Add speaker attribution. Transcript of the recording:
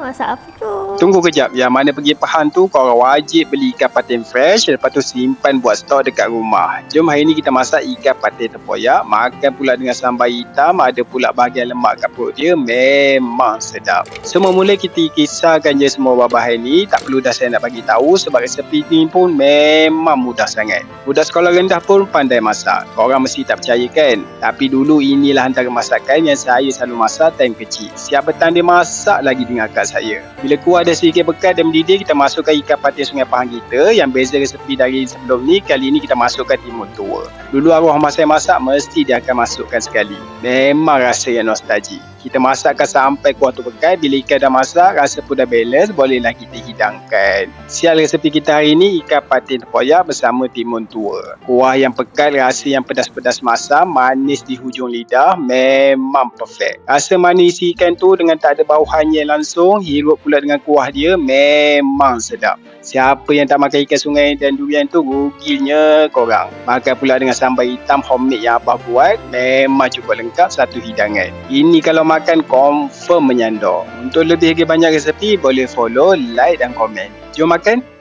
Speaker 1: Masak apa tu?
Speaker 2: Tunggu kejap. Yang mana pergi Pahang tu, korang wajib beli ikan patin fresh. Lepas tu simpan buat stok dekat rumah. Jom hari ni kita masak ikan patin tempoyak. Makan pula dengan sambal hitam. Ada pula bahagian lemak kat perut dia. Memang sedap. Semua mula kita kisahkan je semua bahan ni. Tak perlu dah saya nak bagi tahu sebab resepi ni pun memang mudah sangat. Budak sekolah rendah pun pandai masak. Korang mesti tak percaya kan? Tapi dulu inilah antara masakan yang saya selalu masak time kecil. Siap petang dia masak lagi dengan akak saya. Bila kuah ada sedikit bekat dan mendidih, kita masukkan ikan patin Sungai Pahang kita. Yang beza resepi dari sebelum ni, kali ni kita masukkan timun tua. Dulu arwah mak saya masak, mesti dia akan masukkan sekali. Memang rasa yang nostalgia. Kita masakkan sampai kuah tu pekat. Bila ikan dah masak, rasa pun dah balance, bolehlah kita hidangkan. Sial resepi kita hari ni, ikan patin tempoyak bersama timun tua. Kuah yang pekat, rasa yang pedas-pedas masam, manis di hujung lidah, memang perfect. Rasa manis ikan tu dengan tak ada bau hanyir langsung, hirup pula dengan kuah dia, memang sedap. Siapa yang tak makan ikan sungai dan durian tu, ruginya korang. Makan pula dengan sambal hitam homemade yang abah buat, memang cukup lengkap satu hidangan. Ini kalau makan confirm menyandor. Untuk lebih banyak resepi, boleh follow, like dan komen. Jom makan!